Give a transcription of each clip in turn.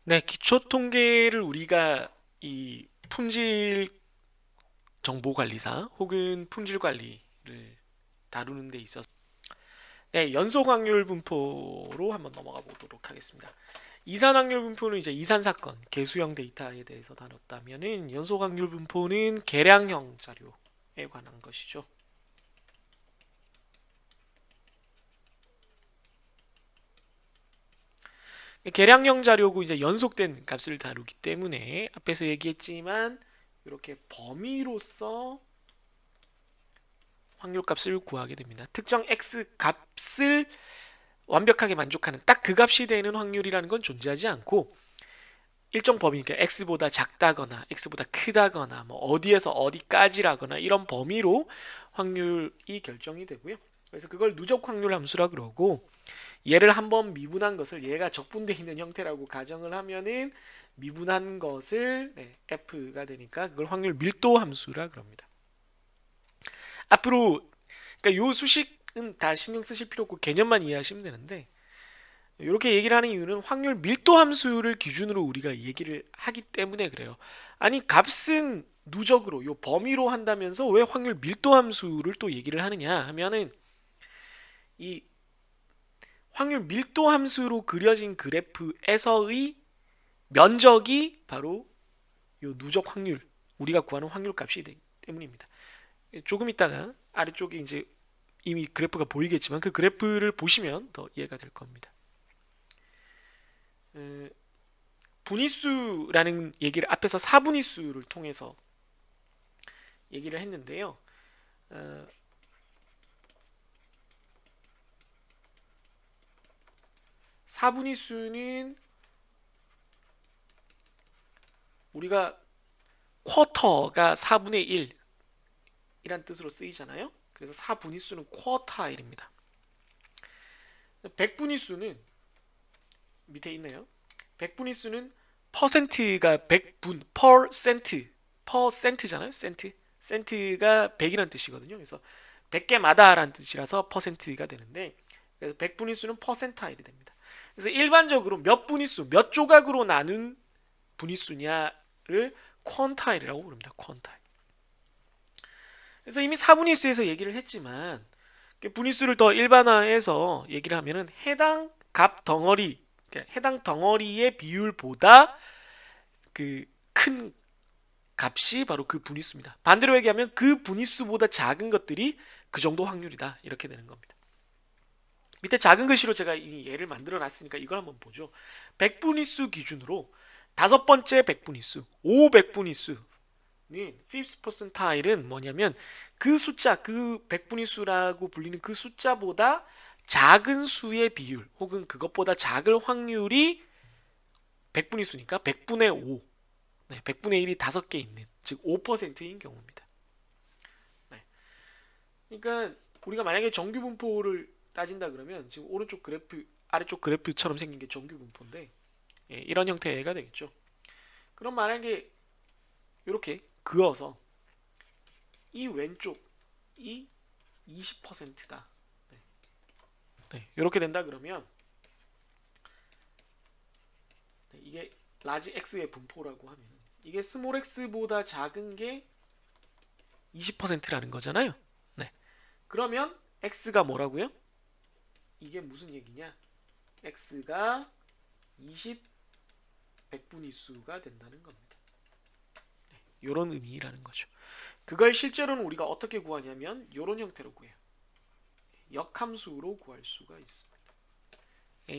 네, 기초 통계를 우리가 이 품질 정보 관리사 혹은 품질 관리를 다루는 데 있어서 네, 연속 확률 분포로 한번 넘어가 보도록 하겠습니다. 이산 확률 분포는 이제 이산 사건, 개수형 데이터에 대해서 다뤘다면은 연속 확률 분포는 계량형 자료에 관한 것이죠. 계량형 자료고 이제 연속된 값을 다루기 때문에 앞에서 얘기했지만 이렇게 범위로서 확률값을 구하게 됩니다. 특정 x 값을 완벽하게 만족하는 딱 그 값이 되는 확률이라는 건 존재하지 않고 일정 범위, 그러니까 x보다 작다거나 x보다 크다거나 뭐 어디에서 어디까지라거나 이런 범위로 확률이 결정이 되고요. 그래서 그걸 누적 확률 함수라 그러고 얘를 한번 미분한 것을 얘가 적분되어 있는 형태라고 가정을 하면은 미분한 것을 f가 되니까 그걸 확률 밀도 함수라 그럽니다. 앞으로 그러니까 요 수식은 다 신경 쓰실 필요 없고 개념만 이해하시면 되는데 이렇게 얘기를 하는 이유는 확률 밀도 함수를 기준으로 우리가 얘기를 하기 때문에 그래요. 아니 값은 누적으로 요 범위로 한다면서 왜 확률 밀도 함수를 또 얘기를 하느냐 하면은 이 확률 밀도 함수로 그려진 그래프에서의 면적이 바로 요 누적 확률 우리가 구하는 확률 값이 되기 때문입니다. 조금 있다가 아래쪽에 이제 이미 그래프가 보이겠지만 그 그래프를 보시면 더 이해가 될 겁니다. 분위수라는 얘기를 앞에서 사분위수를 통해서 얘기를 했는데요. 어, 사분위수는 우리가 쿼터가 4분의 1이란 뜻으로 쓰이잖아요. 그래서 사분위수는 쿼타일입니다. 백분위수는 밑에 있네요. 백분위수는 퍼센트가 100분, 퍼센트잖아요. 센트가 100이라는 뜻이거든요. 그래서 100개마다라는 뜻이라서 퍼센트가 되는데 그래서 100분위수는 퍼센타일이 됩니다. 그래서 일반적으로 몇 분위수, 몇 조각으로 나눈 분위수냐를 퀀타일이라고 부릅니다. 퀀타일. 그래서 이미 사분위수에서 얘기를 했지만 분위수를 더 일반화해서 얘기를 하면은 해당 값 덩어리, 그러니까 해당 덩어리의 비율보다 그 큰 값이 바로 그 분위수입니다. 반대로 얘기하면 그 분위수보다 작은 것들이 그 정도 확률이다. 이렇게 되는 겁니다. 밑에 작은 글씨로 제가 이 예를 만들어 놨으니까 이걸 한번 보죠. 백분위수 기준으로 다섯 번째 백분위수, 5백분위수는 fifth percentile은 뭐냐면 그 숫자, 그 백분위수라고 불리는 그 숫자보다 작은 수의 비율 혹은 그것보다 작을 확률이 백분위수니까 100분의 5, 100분의 1이 5개 있는 즉 5%인 경우입니다. 네. 그러니까 우리가 만약에 정규 분포를 따진다 그러면 지금 오른쪽 그래프, 아래쪽 그래프처럼 생긴 게 정규 분포인데 이런 형태가 되겠죠. 그럼 만약에 이렇게 그어서 이 왼쪽이 20%다. 이렇게 된다 그러면 이게 라지 x의 분포라고 하면 이게 스몰 x보다 작은 게 20%라는 거잖아요. 네. 그러면 x가 뭐라고요? 이게 무슨 얘기냐? x가 20 백분위수가 된다는 겁니다. 이런 의미라는 거죠. 그걸 실제로는 우리가 어떻게 구하냐면 이런 형태로 구해요. 역함수로 구할 수가 있습니다.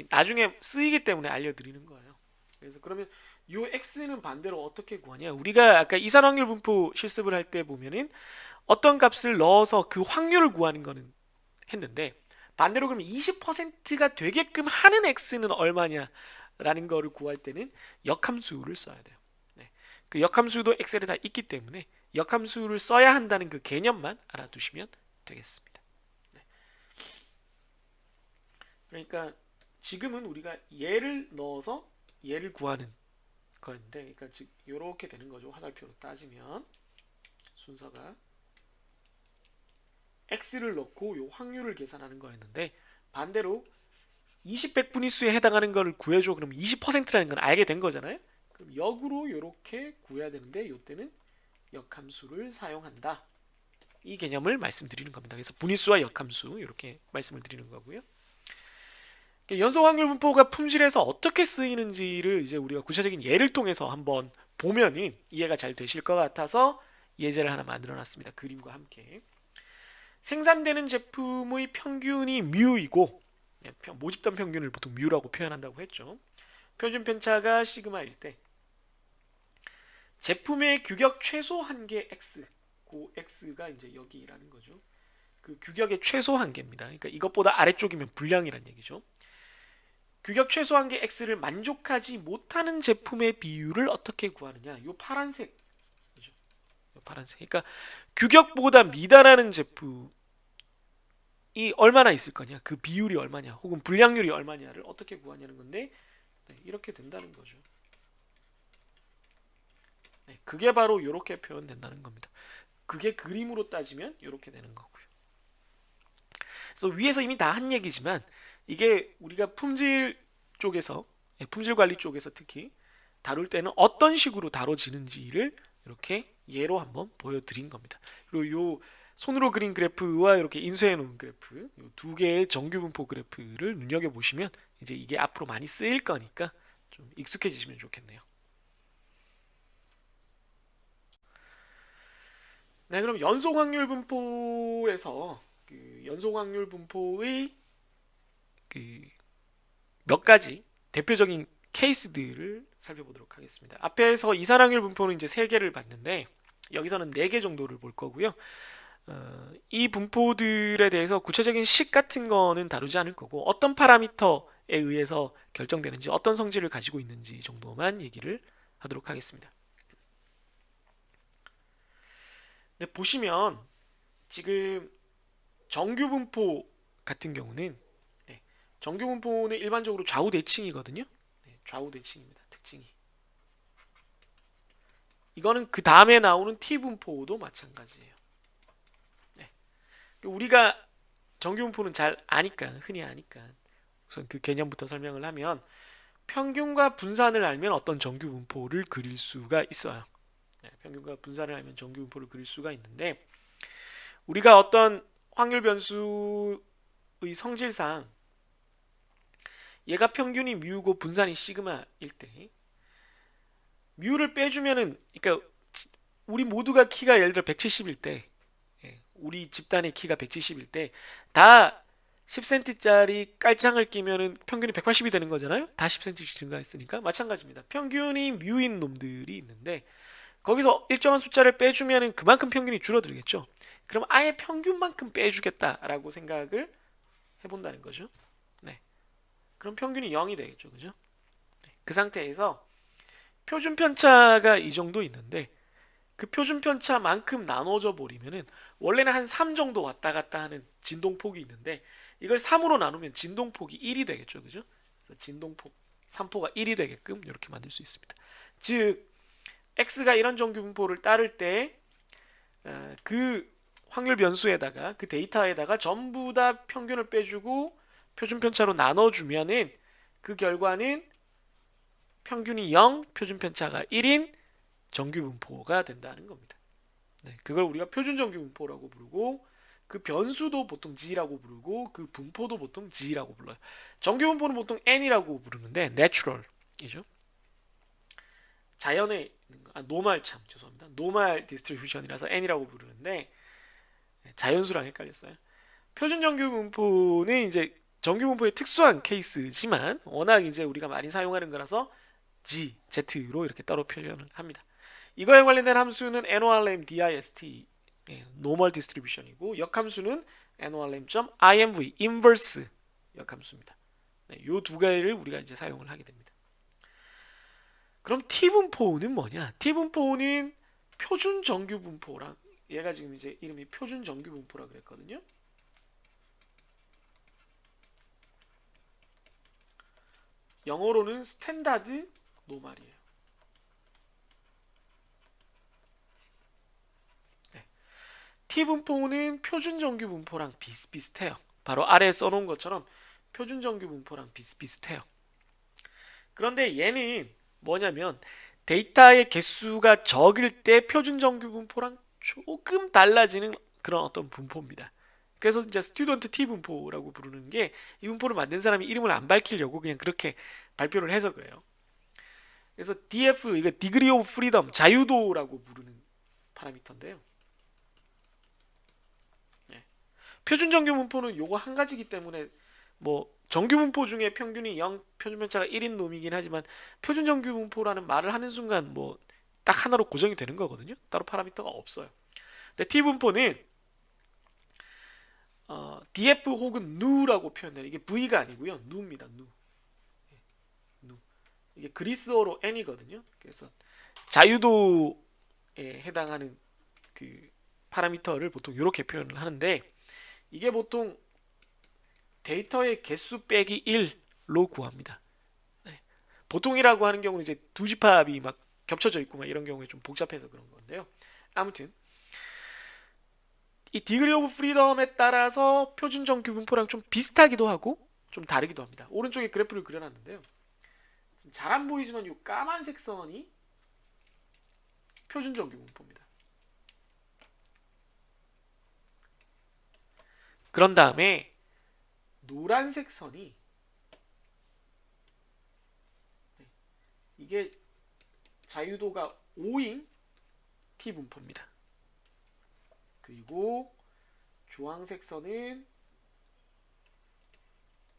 나중에 쓰이기 때문에 알려드리는 거예요. 그래서 그러면 이 x는 반대로 어떻게 구하냐? 우리가 아까 이산확률 분포 실습을 할 때 보면은 어떤 값을 넣어서 그 확률을 구하는 거는 했는데 반대로 그러면 20%가 되게끔 하는 x는 얼마냐라는 거를 구할 때는 역함수를 써야 돼요. 네. 그 역함수도 엑셀에 다 있기 때문에 역함수를 써야 한다는 그 개념만 알아두시면 되겠습니다. 네. 그러니까 지금은 우리가 얘를 넣어서 얘를 구하는 거였는데, 그러니까 즉 이렇게 되는 거죠. 화살표로 따지면 순서가 x를 넣고 요 확률을 계산하는 거였는데 반대로 20, 100 분위수에 해당하는 걸 구해줘. 그럼 20%라는 건 알게 된 거잖아요. 그럼 역으로 이렇게 구해야 되는데 이때는 역함수를 사용한다. 이 개념을 말씀드리는 겁니다. 그래서 분위수와 역함수 이렇게 말씀을 드리는 거고요. 연속 확률 분포가 품질에서 어떻게 쓰이는지를 이제 우리가 구체적인 예를 통해서 한번 보면은 이해가 잘 되실 것 같아서 예제를 하나 만들어 놨습니다. 그림과 함께. 생산되는 제품의 평균이 뮤이고 모집단 평균을 보통 뮤라고 표현한다고 했죠. 표준 편차가 시그마일 때 제품의 규격 최소 한계 x, 그 x가 이제 여기라는 거죠. 그 규격의 최소 한계입니다. 그러니까 이것보다 아래쪽이면 불량이란 얘기죠. 규격 최소 한계 x를 만족하지 못하는 제품의 비율을 어떻게 구하느냐? 요 파란색, 요 파란색. 그러니까 규격보다 미달하는 제품이 얼마나 있을 거냐? 그 비율이 얼마냐? 혹은 불량률이 얼마냐를 어떻게 구하냐는 건데 네, 이렇게 된다는 거죠. 네, 그게 바로 이렇게 표현된다는 겁니다. 그게 그림으로 따지면 이렇게 되는 거고요. 그래서 위에서 이미 다 한 얘기지만 이게 우리가 품질 쪽에서 품질 관리 쪽에서 특히 다룰 때는 어떤 식으로 다뤄지는지를 이렇게 예로 한번 보여드린 겁니다. 그리고 요 손으로 그린 그래프와 이렇게 인쇄해 놓은 그래프 두 개의 정규 분포 그래프를 눈여겨 보시면 이제 이게 앞으로 많이 쓰일 거니까 좀 익숙해지시면 좋겠네요. 네, 그럼 연속 확률 분포에서 그 연속 확률 분포의 그 몇 가지 대표적인 케이스들을 살펴보도록 하겠습니다. 앞에서 이산확률 분포는 이제 3개를 봤는데 여기서는 4개 정도를 볼 거고요. 이 분포들에 대해서 구체적인 식 같은 거는 다루지 않을 거고 어떤 파라미터에 의해서 결정되는지 어떤 성질을 가지고 있는지 정도만 얘기를 하도록 하겠습니다. 네, 보시면 지금 정규 분포 같은 경우는 네, 정규 분포는 일반적으로 좌우 대칭이거든요. 네, 좌우 대칭입니다. 특징이. 이거는 그 다음에 나오는 T 분포도 마찬가지예요. 네. 우리가 정규 분포는 잘 아니까 흔히 아니까 우선 그 개념부터 설명을 하면 평균과 분산을 알면 어떤 정규 분포를 그릴 수가 있어요. 네, 평균과 분산을 알면 정규 분포를 그릴 수가 있는데 우리가 어떤 확률 변수의 성질상 얘가 평균이 뮤고 분산이 시그마일 때 뮤를 빼주면은 그러니까 우리 모두가 키가 예를 들어 170일 때 우리 집단의 키가 170일 때 다 10cm짜리 깔짱을 끼면은 평균이 180이 되는 거잖아요. 다 10cm씩 증가했으니까 마찬가지입니다. 평균이 뮤인 놈들이 있는데 거기서 일정한 숫자를 빼주면은 그만큼 평균이 줄어들겠죠. 그럼 아예 평균만큼 빼주겠다라고 생각을 해본다는 거죠. 네. 그럼 평균이 0이 되겠죠. 그죠? 네. 그 상태에서 표준 편차가 이 정도 있는데 그 표준 편차만큼 나눠져 버리면은 원래는 한 3 정도 왔다 갔다 하는 진동폭이 있는데 이걸 3으로 나누면 진동폭이 1이 되겠죠. 그죠? 그래서 진동폭 3포가 1이 되게끔 이렇게 만들 수 있습니다. 즉 x가 이런 정규 분포를 따를 때 그 확률 변수에다가 그 데이터에다가 전부 다 평균을 빼주고 표준 편차로 나눠주면은 그 결과는 평균이 0, 표준 편차가 1인 정규 분포가 된다는 겁니다. 네, 그걸 우리가 표준 정규 분포라고 부르고 그 변수도 보통 g라고 부르고 그 분포도 보통 g라고 불러요. 정규 분포는 보통 n이라고 부르는데 natural이죠. 자연의 노말 참 죄송합니다. 노말 디스트리뷰션이라서 n이라고 부르는데 자연수랑 헷갈렸어요. 표준 정규 분포는 이제 정규 분포의 특수한 케이스지만 워낙 이제 우리가 많이 사용하는 거라서 G, Z로 이렇게 따로 표현을 합니다. 이거에 관련된 함수는 NORM DIST normal distribution이고 역함수는 NORM.IMV inverse 역함수입니다. 네, 이 두 개를 우리가 이제 사용을 하게 됩니다. 그럼 T 분포는 뭐냐? T 분포는 표준 정규 분포랑 얘가 지금 이제 이름이 표준 정규 분포라 그랬거든요. 영어로는 스탠다드 노말이에요. 네. T 분포는 표준 정규 분포랑 비슷비슷해요. 바로 아래에 써놓은 것처럼 표준 정규 분포랑 비슷비슷해요. 그런데 얘는 뭐냐면 데이터의 개수가 적을 때 표준 정규 분포랑 조금 달라지는 그런 어떤 분포입니다. 그래서 이제 스튜던트 T 분포라고 부르는 게 이 분포를 만든 사람이 이름을 안 밝히려고 그냥 그렇게 발표를 해서 그래요. 그래서 DF 이거 디그리 오브 프리덤 자유도라고 부르는 파라미터인데요. 네. 표준 정규 분포는 요거 한 가지이기 때문에 뭐 정규 분포 중에 평균이 0, 표준편차가 1인 놈이긴 하지만 표준 정규 분포라는 말을 하는 순간 뭐 딱 하나로 고정이 되는 거거든요. 따로 파라미터가 없어요. 근데 T 분포는 df 혹은 누라고 표현해요. 이게 v가 아니고요. 누입니다. 누. 누. 이게 그리스어로 n이거든요. 그래서 자유도에 해당하는 그 파라미터를 보통 이렇게 표현을 하는데 이게 보통 데이터의 개수 빼기 1로 구합니다. 네. 보통이라고 하는 경우는 이제 두 집합이 막 겹쳐져 있고 막 이런 경우에 좀 복잡해서 그런 건데요. 아무튼 이 디그리 오브 프리덤에 따라서 표준 정규 분포랑 좀 비슷하기도 하고 좀 다르기도 합니다. 오른쪽에 그래프를 그려놨는데요. 잘 안 보이지만 이 까만색 선이 표준 정규 분포입니다. 그런 다음에 노란색 선이 이게 자유도가 5인 T 분포입니다. 그리고 주황색 선은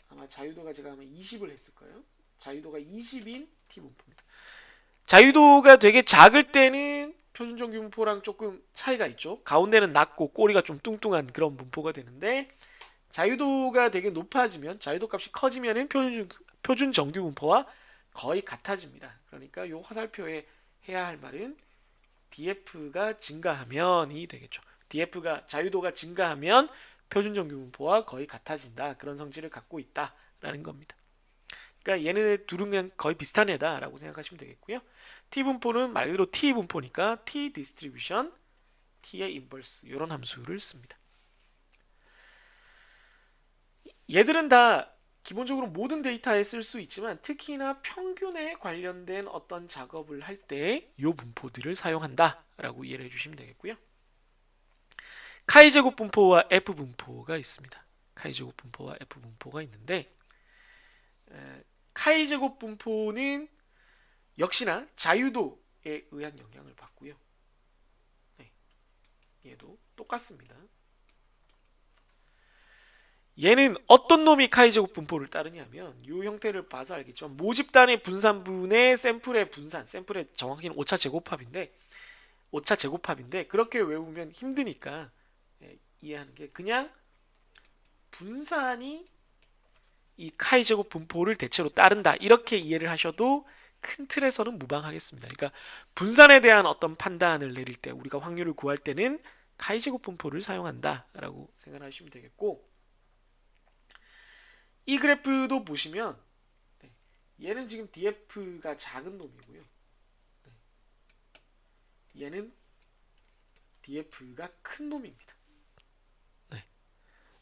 아마 자유도가 제가 아마 20을 했을 거예요. 자유도가 20인 T 분포입니다. 자유도가 되게 작을 때는 표준 정규 분포랑 조금 차이가 있죠. 가운데는 낮고 꼬리가 좀 뚱뚱한 그런 분포가 되는데 자유도가 되게 높아지면 자유도 값이 커지면은 표준 정규 분포와 거의 같아집니다. 그러니까 이 화살표에 해야 할 말은 df가 증가하면이 되겠죠. df가 자유도가 증가하면 표준 정규 분포와 거의 같아진다. 그런 성질을 갖고 있다라는 겁니다. 그러니까 얘네 둘은 그냥 거의 비슷한 애다라고 생각하시면 되겠고요. t 분포는 말 그대로 t 분포니까 t 디스트리뷰션, t의 인버스 이런 함수를 씁니다. 얘들은 다 기본적으로 모든 데이터에 쓸 수 있지만 특히나 평균에 관련된 어떤 작업을 할 때 이 분포들을 사용한다라고 이해를 해주시면 되겠고요. 카이 제곱 분포와 F 분포가 있습니다. 카이 제곱 분포와 F 분포가 있는데 카이 제곱 분포는 역시나 자유도에 의한 영향을 받고요. 네, 얘도 똑같습니다. 얘는 어떤 놈이 카이 제곱 분포를 따르냐면 이 형태를 봐서 알겠지만 모집단의 분산분의 샘플의 분산, 샘플의 정확히는 오차 제곱합인데 그렇게 외우면 힘드니까 이해하는 게 그냥 분산이 이 카이 제곱 분포를 대체로 따른다 이렇게 이해를 하셔도 큰 틀에서는 무방하겠습니다. 그러니까 분산에 대한 어떤 판단을 내릴 때 우리가 확률을 구할 때는 카이 제곱 분포를 사용한다라고 생각하시면 되겠고 이 그래프도 보시면 얘는 지금 df가 작은 놈이고요. 얘는 df가 큰 놈입니다. 네.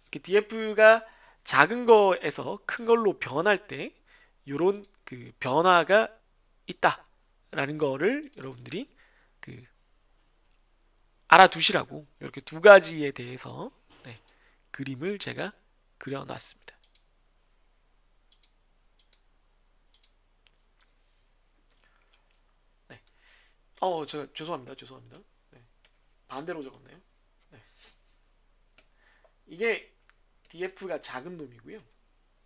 이렇게 df가 작은 거에서 큰 걸로 변할 때 이런 그 변화가 있다라는 거를 여러분들이 그 알아두시라고 이렇게 두 가지에 대해서 그림을 제가 그려놨습니다. 네. 제가 죄송합니다. 네. 반대로 적었네요. 네. 이게 df가 작은 놈이고요.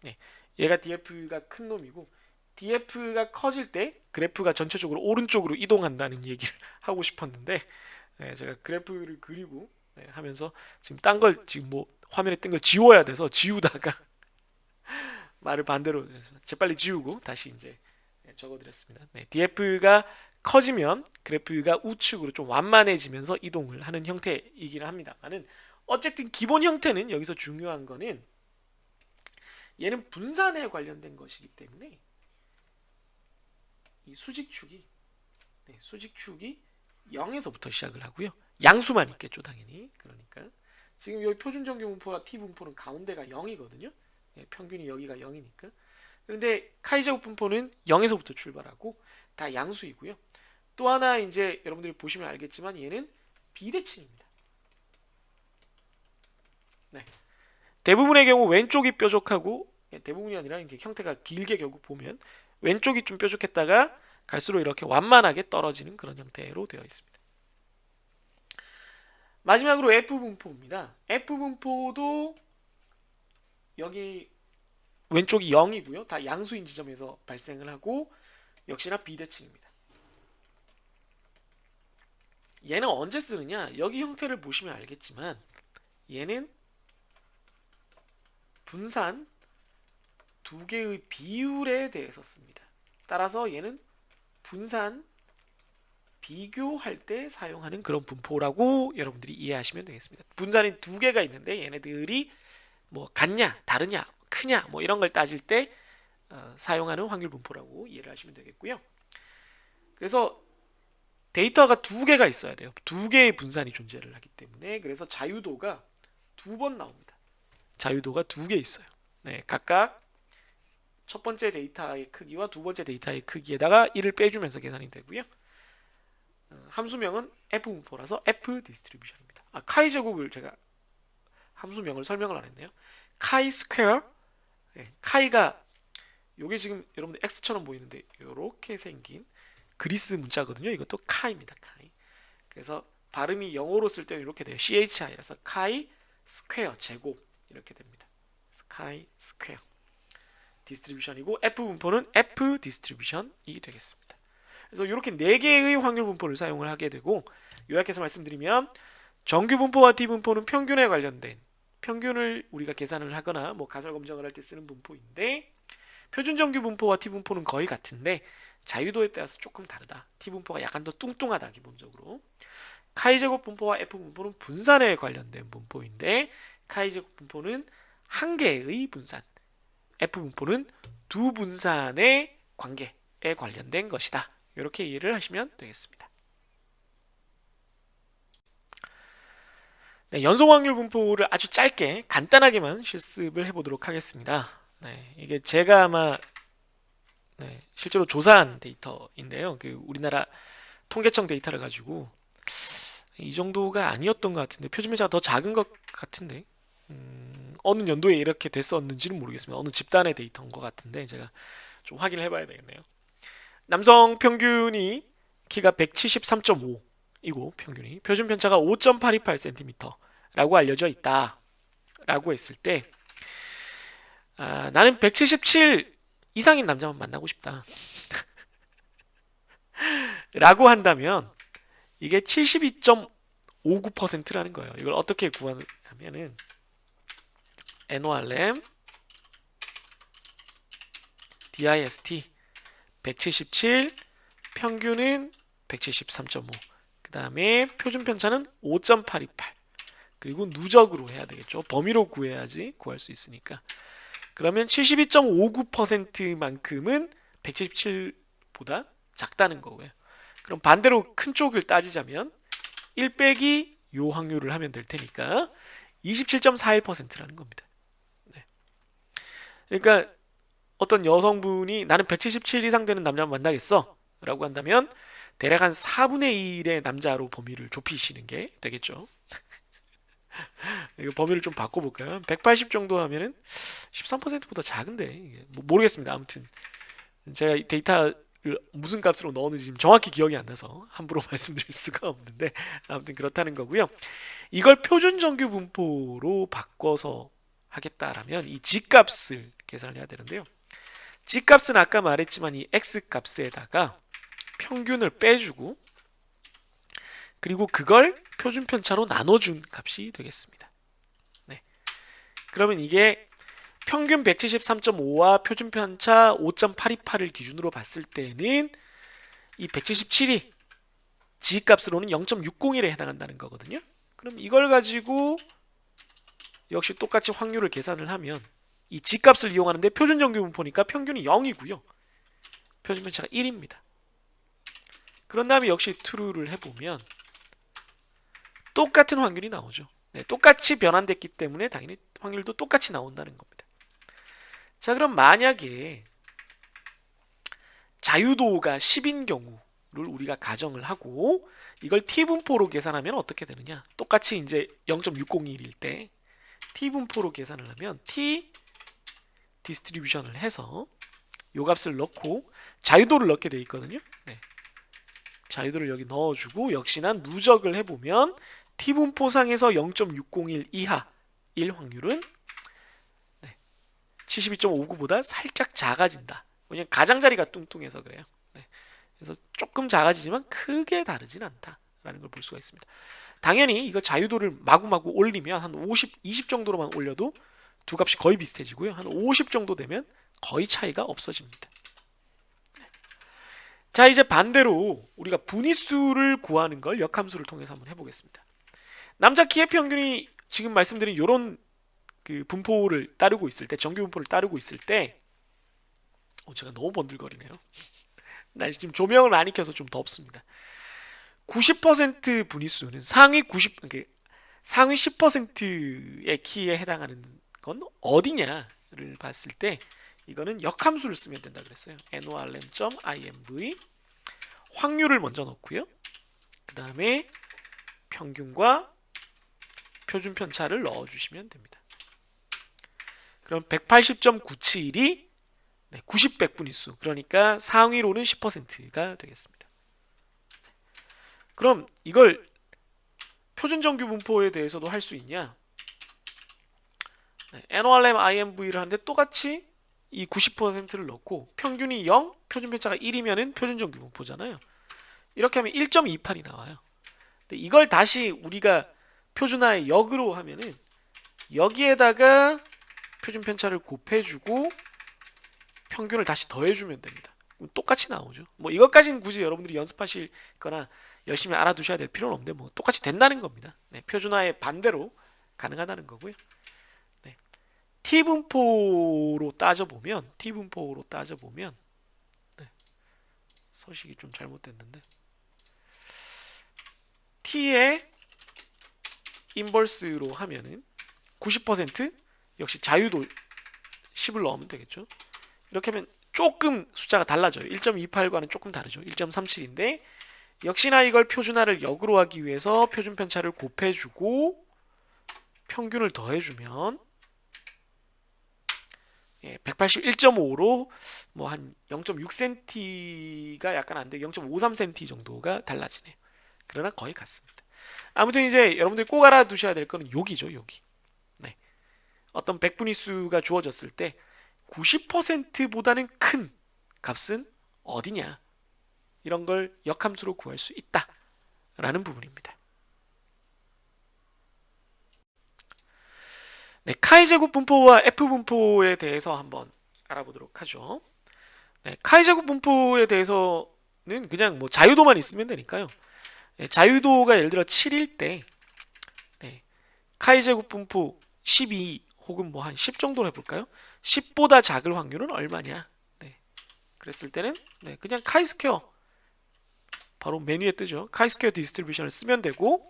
네. 얘가 df가 큰 놈이고 df가 커질 때 그래프가 전체적으로 오른쪽으로 이동한다는 얘기를 하고 싶었는데 제가 그래프를 그리고 하면서 지금 딴 걸 지금 뭐 화면에 뜬 걸 지워야 돼서 지우다가 말을 반대로 재빨리 지우고 다시 이제 적어드렸습니다. df가 커지면 그래프가 우측으로 좀 완만해지면서 이동을 하는 형태이기는 합니다만은 어쨌든 기본 형태는 여기서 중요한 거는 얘는 분산에 관련된 것이기 때문에 이 수직축이 0에서부터 시작을 하고요. 양수만 있겠죠, 당연히. 그러니까 지금 여기 표준 정규 분포와 t 분포는 가운데가 0이거든요. 예, 평균이 여기가 0이니까. 그런데 카이제곱 분포는 0에서부터 출발하고 다 양수이고요. 또 하나 이제 여러분들이 보시면 알겠지만 얘는 비대칭입니다. 네. 대부분의 경우 왼쪽이 뾰족하고 예, 대부분이 아니라 이렇게 형태가 길게 결국 보면 왼쪽이 좀 뾰족했다가 갈수록 이렇게 완만하게 떨어지는 그런 형태로 되어 있습니다. 마지막으로 F분포입니다. F분포도 여기 왼쪽이 0이고요. 다 양수인 지점에서 발생을 하고 역시나 비대칭입니다. 얘는 언제 쓰느냐? 여기 형태를 보시면 알겠지만 얘는 분산 두 개의 비율에 대해서 씁니다. 따라서 얘는 분산 비교할 때 사용하는 그런 분포라고 여러분들이 이해하시면 되겠습니다. 분산이 두 개가 있는데 얘네들이 뭐 같냐, 다르냐, 크냐 뭐 이런 걸 따질 때 사용하는 확률 분포라고 이해를 하시면 되겠고요. 그래서 데이터가 두 개가 있어야 돼요. 두 개의 분산이 존재를 하기 때문에 그래서 자유도가 두 번 나옵니다. 자유도가 두 개 있어요. 네, 각각 첫 번째 데이터의 크기와 두 번째 데이터의 크기에다가 1을 빼주면서 계산이 되고요. 함수명은 F분포라서 F 디스트리뷰션입니다. 카이 제곱을 제가 함수명을 설명을 안 했네요. 카이 스퀘어, 네, 카이가 요게 지금 여러분들 X처럼 보이는데 이렇게 생긴 그리스 문자거든요. 이것도 카이입니다. 카이. 그래서 발음이 영어로 쓸 때는 이렇게 돼요. CHI라서 카이 스퀘어 제곱 이렇게 됩니다. 그래서 카이 스퀘어 디스트리뷰션이고 F분포는 F 디스트리뷰션이 되겠습니다. 그래서 이렇게 4개의 확률 분포를 사용을 하게 되고 요약해서 말씀드리면 정규 분포와 T분포는 평균에 관련된 평균을 우리가 계산을 하거나 뭐 가설 검정을 할 때 쓰는 분포인데 표준 정규 분포와 T분포는 거의 같은데 자유도에 따라서 조금 다르다. T분포가 약간 더 뚱뚱하다 기본적으로. 카이제곱 분포와 F분포는 분산에 관련된 분포인데 카이제곱 분포는 한 개의 분산, F분포는 두 분산의 관계에 관련된 것이다. 이렇게 이해를 하시면 되겠습니다. 네, 연속 확률 분포를 아주 짧게 간단하게만 실습을 해보도록 하겠습니다. 네, 이게 제가 아마 실제로 조사한 데이터인데요. 우리나라 통계청 데이터를 가지고 이 정도가 아니었던 것 같은데 표준편차가 더 작은 것 같은데 어느 연도에 이렇게 됐었는지는 모르겠습니다. 어느 집단의 데이터인 것 같은데 제가 좀 확인을 해봐야 되겠네요. 남성 평균이 키가 173.5이고 평균이 표준 편차가 5.828cm라고 알려져 있다 라고 했을 때 나는 177 이상인 남자만 만나고 싶다 라고 한다면 이게 72.59%라는 거예요. 이걸 어떻게 구하냐면은 NORM DIST 177 평균은 173.5 그 다음에 표준 편차는 5.828 그리고 누적으로 해야 되겠죠. 범위로 구해야지 구할 수 있으니까. 그러면 72.59%만큼은 177보다 작다는 거고요. 그럼 반대로 큰 쪽을 따지자면 1 빼기 요 확률을 하면 될 테니까 27.41%라는 겁니다. 네. 그러니까 어떤 여성분이 나는 177 이상 되는 남자만 만나겠어 라고 한다면 대략 한 4분의 1의 남자로 범위를 좁히시는 게 되겠죠. 범위를 좀 바꿔볼까요? 180 정도 하면은 13%보다 작은데 모르겠습니다. 아무튼 제가 이 데이터를 무슨 값으로 넣었는지 지금 정확히 기억이 안 나서 함부로 말씀드릴 수가 없는데 아무튼 그렇다는 거고요. 이걸 표준 정규 분포로 바꿔서 하겠다라면 이 G값을 계산을 해야 되는데요. G값은 아까 말했지만 이 X값에다가 평균을 빼주고 그리고 그걸 표준 편차로 나눠준 값이 되겠습니다. 네. 그러면 이게 평균 173.5와 표준 편차 5.828을 기준으로 봤을 때는 이 177이 G값으로는 0.601에 해당한다는 거거든요. 그럼 이걸 가지고 역시 똑같이 확률을 계산을 하면 이 G값을 이용하는데 표준 정규 분포니까 평균이 0이고요. 표준 편차가 1입니다. 그런 다음에 역시 true를 해보면 똑같은 확률이 나오죠. 네, 똑같이 변환됐기 때문에 당연히 확률도 똑같이 나온다는 겁니다. 자, 그럼 만약에 자유도가 10인 경우를 우리가 가정을 하고 이걸 t분포로 계산하면 어떻게 되느냐? 똑같이 이제 0.601일 때 t분포로 계산을 하면 t 디스트리뷰션을 해서 요 값을 넣고 자유도를 넣게 돼 있거든요. 네. 자유도를 여기 넣어주고 역시나 누적을 해보면 t분포상에서 0.601 이하일 확률은 72.59보다 살짝 작아진다. 왜냐면 가장자리가 뚱뚱해서 그래요. 네. 그래서 조금 작아지지만 크게 다르진 않다라는 걸 볼 수가 있습니다. 당연히 이거 자유도를 마구마구 올리면 한 50, 20 정도로만 올려도 두 값이 거의 비슷해지고요. 한 50 정도 되면 거의 차이가 없어집니다. 자, 이제 반대로 우리가 분위수를 구하는 걸 역함수를 통해서 한번 해보겠습니다. 남자 키의 평균이 지금 말씀드린 이런 그 분포를 따르고 있을 때, 정규 분포를 따르고 있을 때, 제가 너무 번들거리네요. 나 지금 조명을 많이 켜서 좀 덥습니다. 90% 분위수는 상위 10%의 키에 해당하는 건 어디냐를 봤을 때 이거는 역함수를 쓰면 된다 그랬어요. norm.imv 확률을 먼저 넣고요. 그 다음에 평균과 표준 편차를 넣어주시면 됩니다. 그럼 180.971이 90백분위수, 그러니까 상위로는 10%가 되겠습니다. 그럼 이걸 표준정규 분포에 대해서도 할 수 있냐? NORM IMV를 하는데 똑같이 이 90%를 넣고 평균이 0, 표준편차가 1이면은 표준정규 분포잖아요. 이렇게 하면 1.28이 나와요. 근데 이걸 다시 우리가 표준화의 역으로 하면은 여기에다가 표준편차를 곱해주고 평균을 다시 더해주면 됩니다. 똑같이 나오죠. 뭐 이것까지는 굳이 여러분들이 연습하실 거나 열심히 알아두셔야 될 필요는 없는데 뭐 똑같이 된다는 겁니다. 네, 표준화의 반대로 가능하다는 거고요. 네, t분포로 따져보면 네, 서식이 좀 잘못됐는데 t의 인버스로 하면은 90% 역시 자유도 10을 넣으면 되겠죠. 이렇게 하면 조금 숫자가 달라져요. 1.28과는 조금 다르죠. 1.37인데 역시나 이걸 표준화를 역으로 하기 위해서 표준 편차를 곱해주고 평균을 더해주면 181.5로 뭐 한 0.6cm가 약간 안 돼, 0.53cm 정도가 달라지네요. 그러나 거의 같습니다. 아무튼 이제 여러분들이 꼭 알아두셔야 될 거는 여기죠, 여기. 네. 어떤 백분위수가 주어졌을 때 90%보다는 큰 값은 어디냐, 이런 걸 역함수로 구할 수 있다라는 부분입니다. 네, 카이 제곱 분포와 F 분포에 대해서 한번 알아보도록 하죠. 네, 카이 제곱 분포에 대해서는 그냥 뭐 자유도만 있으면 되니까요. 네, 자유도가 예를 들어 7일 때 카이 제곱 분포 12 혹은 뭐 한 10 정도로 해볼까요? 10보다 작을 확률은 얼마냐? 네, 그랬을 때는 그냥 카이 스퀘어 바로 메뉴에 뜨죠. 카이 스퀘어 디스트리뷰션을 쓰면 되고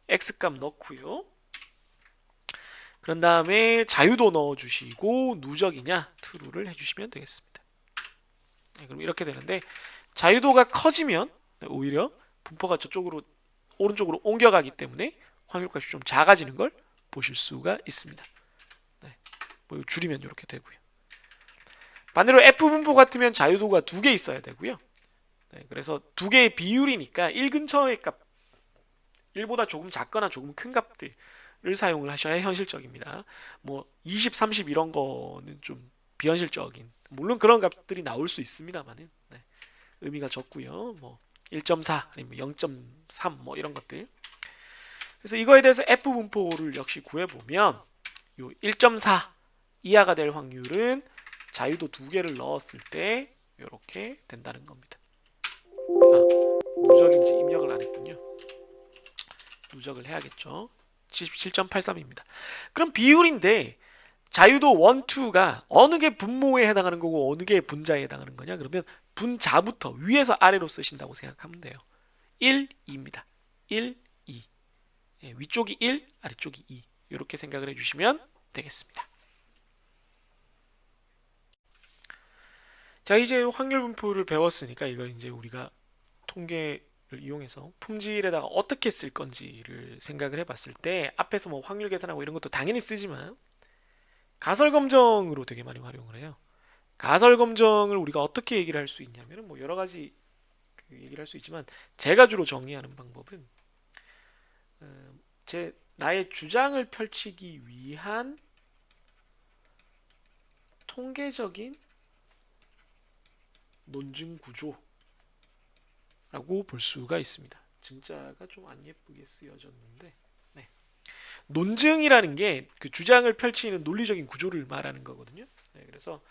x값 넣고요. 그런 다음에 자유도 넣어주시고 누적이냐 true를 해주시면 되겠습니다. 네, 그럼 이렇게 되는데 자유도가 커지면 오히려 분포가 저쪽으로 오른쪽으로 옮겨가기 때문에 확률값이 좀 작아지는 걸 보실 수가 있습니다. 네, 뭐 줄이면 이렇게 되고요. 반대로 F분포 같으면 자유도가 2개 있어야 되고요. 네, 그래서 2개의 비율이니까 1 근처의 값, 1보다 조금 작거나 조금 큰 값들을 사용을 하셔야 현실적입니다. 뭐 20, 30 이런 거는 좀 비현실적인, 물론 그런 값들이 나올 수 있습니다만은 의미가 적고요. 뭐 1.4 아니면 0.3 뭐 이런 것들. 그래서 이거에 대해서 F 분포를 역시 구해보면 요 1.4 이하가 될 확률은 자유도 2개를 넣었을 때 이렇게 된다는 겁니다. 누적인지 입력을 안 했군요. 누적을 해야겠죠. 77.83입니다. 그럼 비율인데 자유도 1, 2가 어느 게 분모에 해당하는 거고 어느 게 분자에 해당하는 거냐? 그러면 분자부터 위에서 아래로 쓰신다고 생각하면 돼요. 1, 2입니다. 1, 2. 위쪽이 1, 아래쪽이 2. 이렇게 생각을 해주시면 되겠습니다. 자, 이제 확률 분포를 배웠으니까 이걸 이제 우리가 통계를 이용해서 품질에다가 어떻게 쓸 건지를 생각을 해봤을 때 앞에서 뭐 확률 계산하고 이런 것도 당연히 쓰지만 가설 검정으로 되게 많이 활용을 해요. 가설 검정을 우리가 어떻게 얘기를 할 수 있냐면 뭐 여러 가지 그 얘기를 할 수 있지만 제가 주로 정리하는 방법은 제 나의 주장을 펼치기 위한 통계적인 논증 구조라고 볼 수가 있습니다. 증자가 좀 안 예쁘게 쓰여졌는데, 네. 논증이라는 게 그 주장을 펼치는 논리적인 구조를 말하는 거거든요. 네, 그래서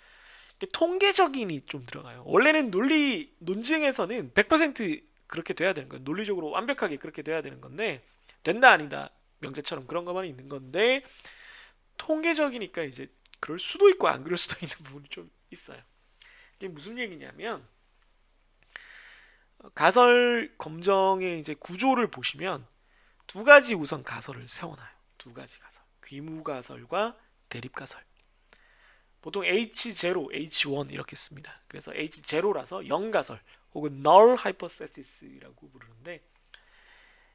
통계적인이 좀 들어가요. 원래는 논증에서는 100% 그렇게 돼야 되는 거예요. 논리적으로 완벽하게 그렇게 돼야 되는 건데, 된다 아니다 명제처럼 그런 것만 있는 건데, 통계적이니까 이제 그럴 수도 있고 안 그럴 수도 있는 부분이 좀 있어요. 이게 무슨 얘기냐면 가설 검정의 이제 구조를 보시면 두 가지 우선 가설을 세워놔요. 두 가지 가설. 귀무 가설과 대립 가설. 보통 H0, H1 이렇게 씁니다. 그래서 H0라서 0가설 혹은 null hypothesis라고 부르는데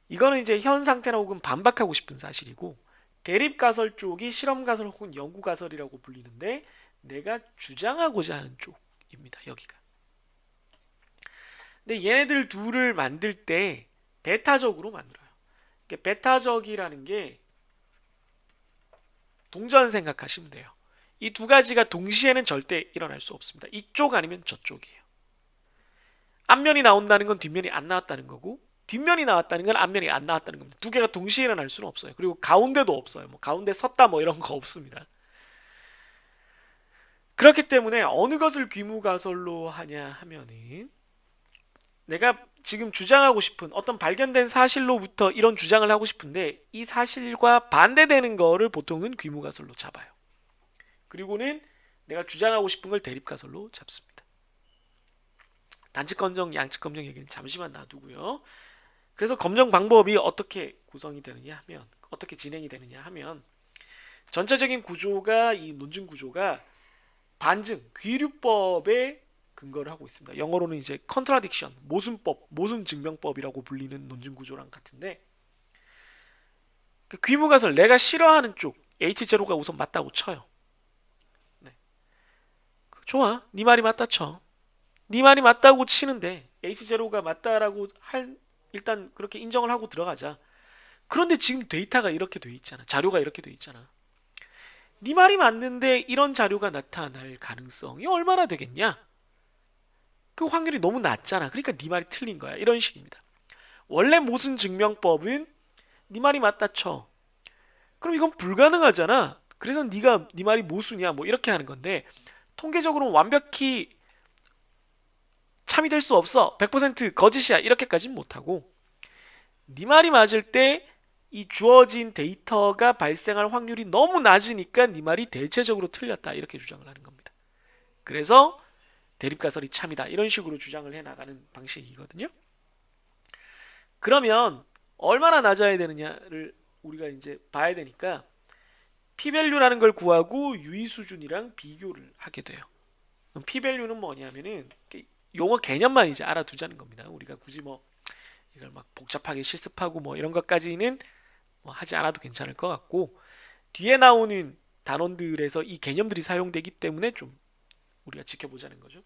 이거는 이제 현 상태나 혹은 반박하고 싶은 사실이고 대립 가설 쪽이 실험 가설 혹은 연구 가설이라고 불리는데 내가 주장하고자 하는 쪽입니다. 여기가. 근데 얘네들 둘을 만들 때 베타적으로 만들어요. 베타적이라는 게 동전 생각하시면 돼요. 이 두 가지가 동시에는 절대 일어날 수 없습니다. 이쪽 아니면 저쪽이에요. 앞면이 나온다는 건 뒷면이 안 나왔다는 거고 뒷면이 나왔다는 건 앞면이 안 나왔다는 겁니다. 두 개가 동시에 일어날 수는 없어요. 그리고 가운데도 없어요. 뭐 가운데 섰다 뭐 이런 거 없습니다. 그렇기 때문에 어느 것을 귀무가설로 하냐 하면은 내가 지금 주장하고 싶은 어떤 발견된 사실로부터 이런 주장을 하고 싶은데 이 사실과 반대되는 거를 보통은 귀무가설로 잡아요. 그리고는 내가 주장하고 싶은 걸 대립가설로 잡습니다. 단측 검정, 양측 검정 얘기는 잠시만 놔두고요. 그래서 검정 방법이 어떻게 구성이 되느냐 하면 어떻게 진행이 되느냐 하면 전체적인 구조가 이 논증 구조가 반증, 귀류법에 근거를 하고 있습니다. 영어로는 이제 contradiction, 모순법, 모순 증명법이라고 불리는 논증 구조랑 같은데 그 귀무가설 내가 싫어하는 쪽 H0가 우선 맞다고 쳐요. 네. 좋아, 네 말이 맞다 쳐. 네 말이 맞다고 치는데 H0가 맞다라고 일단 그렇게 인정을 하고 들어가자. 그런데 지금 데이터가 이렇게 돼 있잖아. 자료가 이렇게 돼 있잖아. 네 말이 맞는데 이런 자료가 나타날 가능성이 얼마나 되겠냐? 그 확률이 너무 낮잖아. 그러니까 네 말이 틀린 거야. 이런 식입니다. 원래 모순 증명법은 네 말이 맞다 쳐. 그럼 이건 불가능하잖아. 그래서 네 말이 모순이야. 뭐 이렇게 하는 건데 통계적으로 완벽히 참이 될 수 없어. 100% 거짓이야. 이렇게까지는 못하고 네 말이 맞을 때 이 주어진 데이터가 발생할 확률이 너무 낮으니까 네 말이 대체적으로 틀렸다. 이렇게 주장을 하는 겁니다. 그래서 대립가설이 참이다. 이런 식으로 주장을 해나가는 방식이거든요. 그러면 얼마나 낮아야 되느냐를 우리가 이제 봐야 되니까 p-value라는 걸 구하고 유의 수준이랑 비교를 하게 돼요. p-value는 뭐냐면은 용어 개념만 이제 알아두자는 겁니다. 우리가 굳이 뭐 이걸 막 복잡하게 실습하고 뭐 이런 것까지는 뭐 하지 않아도 괜찮을 것 같고 뒤에 나오는 단원들에서 이 개념들이 사용되기 때문에 좀 우리가 지켜보자는 거죠.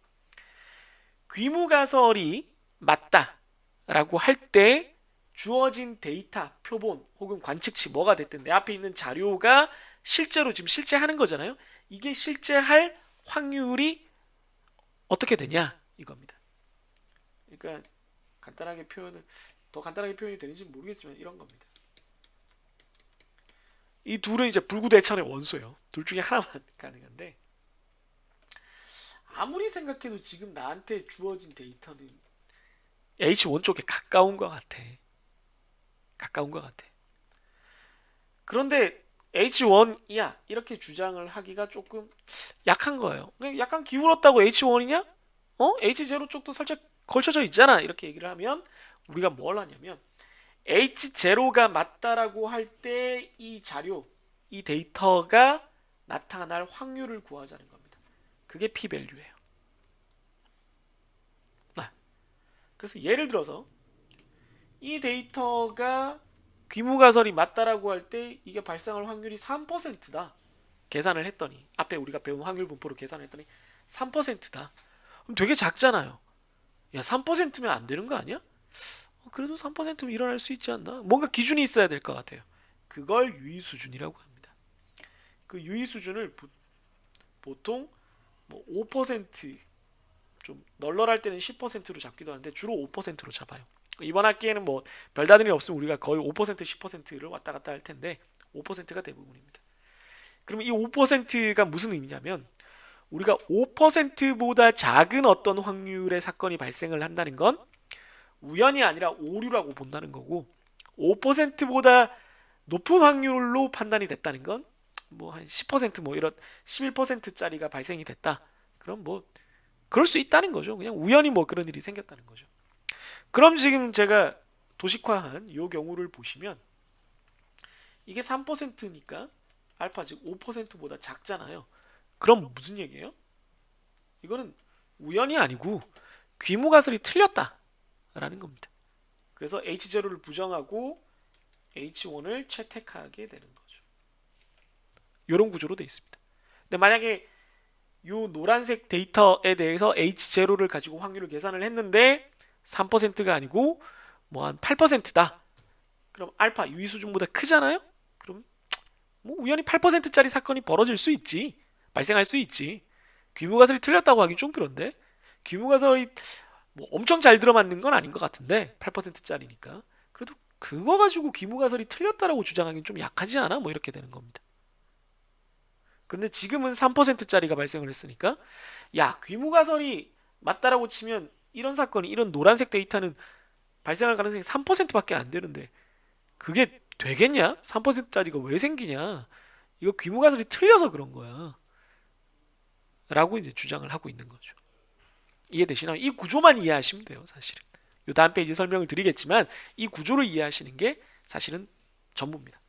귀무가설이 맞다라고 할 때 주어진 데이터, 표본 혹은 관측치 뭐가 됐든 내 앞에 있는 자료가 실제로 지금 실제하는 거잖아요. 이게 실제할 확률이 어떻게 되냐 이겁니다. 그러니까 더 간단하게 표현이 되는지 모르겠지만 이런 겁니다. 이 둘은 이제 불구대천의 원소예요. 둘 중에 하나만 가능한데 아무리 생각해도 지금 나한테 주어진 데이터는 H1 쪽에 가까운 것 같아. 가까운 것 같아. 그런데 H1이야 이렇게 주장을 하기가 조금 약한 거예요. 약간 기울었다고 H1이냐? H0 쪽도 살짝 걸쳐져 있잖아. 이렇게 얘기를 하면 우리가 뭘 하냐면 H0가 맞다라고 할 때 이 자료, 이 데이터가 나타날 확률을 구하자는 겁니다. 그게 p-value예요. 그래서 예를 들어서 이 데이터가 귀무가설이 맞다라고 할 때 이게 발생할 확률이 3%다. 계산을 했더니 앞에 우리가 배운 확률 분포로 계산을 했더니 3%다. 그럼 되게 작잖아요. 야, 3%면 안 되는 거 아니야? 그래도 3%면 일어날 수 있지 않나? 뭔가 기준이 있어야 될 것 같아요. 그걸 유의 수준이라고 합니다. 그 유의 수준을 보통 뭐 5%좀 널널할 때는 10%로 잡기도 하는데 주로 5%로 잡아요. 이번 학기에는 뭐 별다른 일 없으면 우리가 거의 5% 10%를 왔다 갔다 할 텐데 5%가 대부분입니다. 그러면 이 5%가 무슨 의미냐면 우리가 5%보다 작은 어떤 확률의 사건이 발생을 한다는 건 우연이 아니라 오류라고 본다는 거고 5%보다 높은 확률로 판단이 됐다는 건 뭐 한 10%뭐 이런 11%짜리가 발생이 됐다. 그럼 뭐 그럴 수 있다는 거죠. 그냥 우연히 뭐 그런 일이 생겼다는 거죠. 그럼 지금 제가 도식화한 이 경우를 보시면 이게 3%니까 알파 즉 5%보다 작잖아요. 그럼 무슨 얘기예요? 이거는 우연이 아니고 귀무가설이 틀렸다라는 겁니다. 그래서 H0를 부정하고 H1을 채택하게 되는 거죠. 이런 구조로 되어 있습니다. 근데 만약에 이 노란색 데이터에 대해서 H0를 가지고 확률을 계산을 했는데 3%가 아니고 뭐 한 8%다. 그럼 알파 유의 수준보다 크잖아요? 그럼 뭐 우연히 8%짜리 사건이 벌어질 수 있지. 발생할 수 있지. 귀무가설이 틀렸다고 하긴 좀 그런데 귀무가설이 뭐 엄청 잘 들어맞는 건 아닌 것 같은데 8%짜리니까 그래도 그거 가지고 귀무가설이 틀렸다라고 주장하기는 좀 약하지 않아? 뭐 이렇게 되는 겁니다. 그런데 지금은 3%짜리가 발생을 했으니까 야 귀무가설이 맞다라고 치면 이런 사건이 이런 노란색 데이터는 발생할 가능성이 3%밖에 안 되는데 그게 되겠냐? 3%짜리가 왜 생기냐? 이거 귀무가설이 틀려서 그런 거야. 라고 이제 주장을 하고 있는 거죠. 이해되시나요? 이 구조만 이해하시면 돼요, 사실은. 요 다음 페이지 설명을 드리겠지만 이 구조를 이해하시는 게 사실은 전부입니다.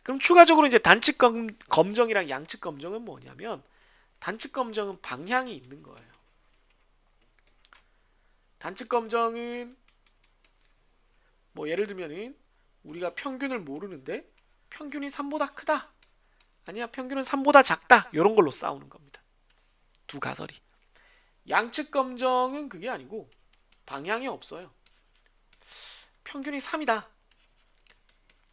그럼 추가적으로 이제 단측 검정이랑 양측 검정은 뭐냐면 단측 검정은 방향이 있는 거예요. 단측 검정은 뭐 예를 들면은 우리가 평균을 모르는데 평균이 3보다 크다. 아니야, 평균은 3보다 작다. 이런 걸로 싸우는 겁니다. 두 가설이. 양측 검정은 그게 아니고 방향이 없어요. 평균이 3이다.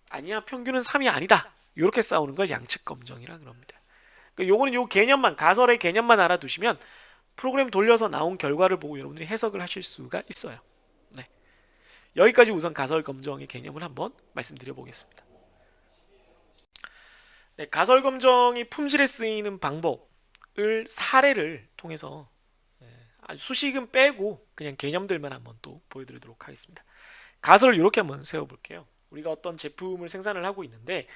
아니야, 평균은 3이 아니다. 이렇게 싸우는 걸 양측 검정이라 그럽니다. 그러니까 요거는 요 개념만 가설의 개념만 알아두시면 프로그램 돌려서 나온 결과를 보고 여러분들이 해석을 하실 수가 있어요. 네. 여기까지 우선 가설 검정의 개념을 한번 말씀드려 보겠습니다. 네, 가설 검정이 품질에 쓰이는 방법을 사례를 통해서 수식은 빼고 그냥 개념들만 한번 또 보여드리도록 하겠습니다. 가설을 이렇게 한번 세워볼게요. 우리가 어떤 제품을 생산을 하고 있는데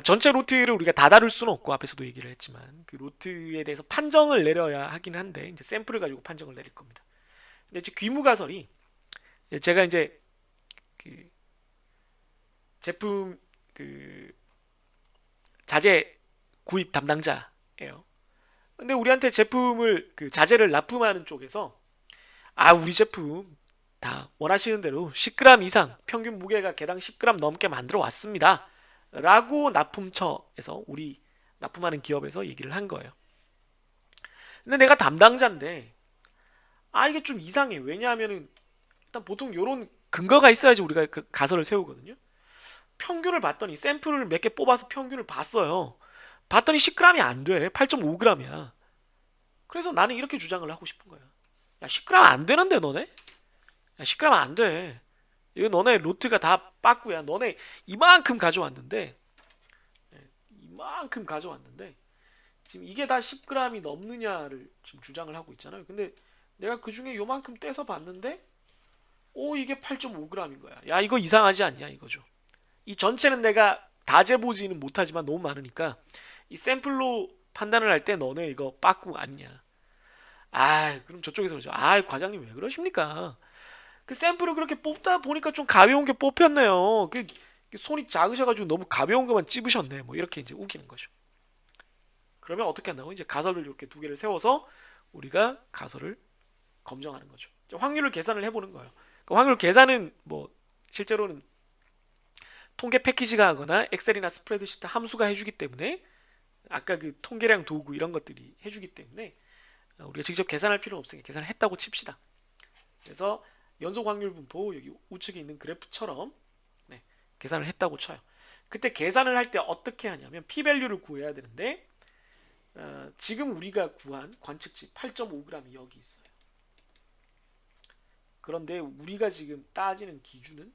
전체 로트를 우리가 다 다룰 수는 없고 앞에서도 얘기를 했지만 그 로트에 대해서 판정을 내려야 하긴 한데 이제 샘플을 가지고 판정을 내릴 겁니다. 근데 이제 귀무 가설이 제가 이제 그 제품 그 자재 구입 담당자예요. 근데 우리한테 제품을 그 자재를 납품하는 쪽에서 우리 제품 다 원하시는 대로 10g 이상 평균 무게가 개당 10g 넘게 만들어 왔습니다. 라고 납품처에서 우리 납품하는 기업에서 얘기를 한 거예요. 근데 내가 담당자인데 이게 좀 이상해. 왜냐하면은 일단 보통 이런 근거가 있어야지 우리가 그 가설을 세우거든요. 평균을 봤더니 샘플을 몇 개 뽑아서 평균을 봤어요. 봤더니 10g이 안 돼. 8.5g이야. 그래서 나는 이렇게 주장을 하고 싶은 거야. 야, 10g 안 되는데 너네? 야, 10g 안 돼. 이거 너네 로트가 다 빠꾸야. 너네 이만큼 가져왔는데 이만큼 가져왔는데 지금 이게 다 10g이 넘느냐를 지금 주장을 하고 있잖아요. 근데 내가 그 중에 요만큼 떼서 봤는데 이게 8.5g인 거야. 야, 이거 이상하지 않냐 이거죠. 이 전체는 내가 다 재보지는 못하지만 너무 많으니까 이 샘플로 판단을 할 때 너네 이거 빠꾸 아니냐. 그럼 저쪽에서 그러죠. 과장님 왜 그러십니까? 그 샘플을 그렇게 뽑다 보니까 좀 가벼운 게 뽑혔네요. 손이 작으셔가지고 너무 가벼운 것만 찝으셨네. 뭐 이렇게 이제 우기는 거죠. 그러면 어떻게 한다고? 이제 가설을 이렇게 두 개를 세워서 우리가 가설을 검증하는 거죠. 확률을 계산을 해보는 거예요. 그 확률 계산은 뭐 실제로는 통계 패키지가 하거나 엑셀이나 스프레드시트 함수가 해주기 때문에 아까 그 통계량 도구 이런 것들이 해주기 때문에 우리가 직접 계산할 필요는 없으니까 계산을 했다고 칩시다. 그래서 연속 확률 분포 여기 우측에 있는 그래프처럼 네, 계산을 했다고 쳐요. 그때 계산을 할 때 어떻게 하냐면 p-밸류를 구해야 되는데 지금 우리가 구한 관측치 8.5g이 여기 있어요. 그런데 우리가 지금 따지는 기준은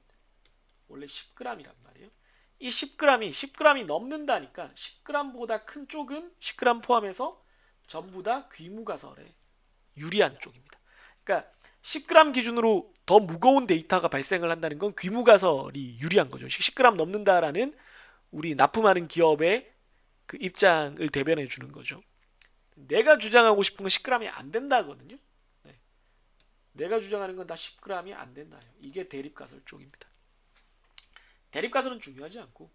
원래 10g이란 말이에요. 이 10g이 넘는다니까 10g보다 큰 쪽은 10g 포함해서 전부 다 귀무가설에 유리한 쪽입니다. 그러니까 10g 기준으로 더 무거운 데이터가 발생을 한다는 건 귀무가설이 유리한 거죠. 10g 넘는다라는 우리 납품하는 기업의 그 입장을 대변해 주는 거죠. 내가 주장하고 싶은 건 10g이 안 된다거든요. 네. 내가 주장하는 건 다 10g이 안 된다요. 이게 대립가설 쪽입니다. 대립가설은 중요하지 않고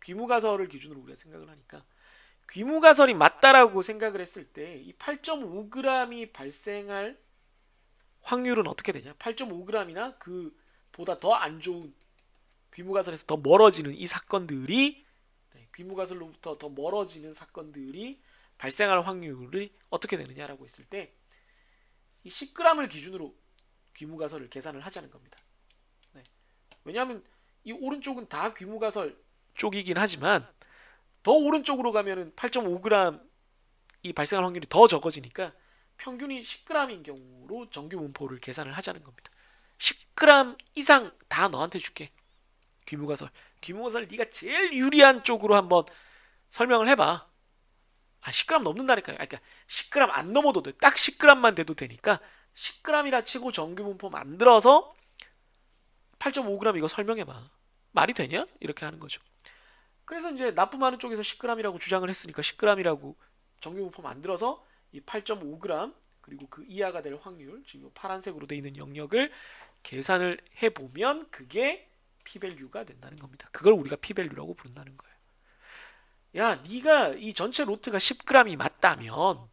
귀무가설을 기준으로 우리가 생각을 하니까 귀무가설이 맞다라고 생각을 했을 때 이 8.5g이 발생할 확률은 어떻게 되냐? 8.5g이나 그보다 더 안 좋은 귀무가설에서 더 멀어지는 이 사건들이 귀무가설로부터 더 멀어지는 사건들이 발생할 확률이 어떻게 되느냐라고 했을 때 이 10g을 기준으로 귀무가설을 계산을 하자는 겁니다. 네. 왜냐하면 이 오른쪽은 다 귀무가설 쪽이긴 하지만 더 오른쪽으로 가면은 8.5g 이 발생할 확률이 더 적어지니까 평균이 10g인 경우로 정규 분포를 계산을 하자는 겁니다. 10g 이상 다 너한테 줄게. 귀무가설. 귀무가설 네가 제일 유리한 쪽으로 한번 설명을 해봐. 10g 넘는다니까요. 그러니까 10g 안 넘어도 돼. 딱 10g만 돼도 되니까 10g이라 치고 정규 분포 만들어서 8.5g 이거 설명해봐. 말이 되냐? 이렇게 하는 거죠. 그래서 이제 납품하는 쪽에서 10g이라고 주장을 했으니까 10g이라고 정규 분포 만들어서 이 8.5g 그리고 그 이하가 될 확률, 지금 파란색으로 되어 있는 영역을 계산을 해보면 그게 p-밸류가 된다는 겁니다. 그걸 우리가 p-밸류라고 부른다는 거예요. 야, 네가 이 전체 로트가 10g이 맞다면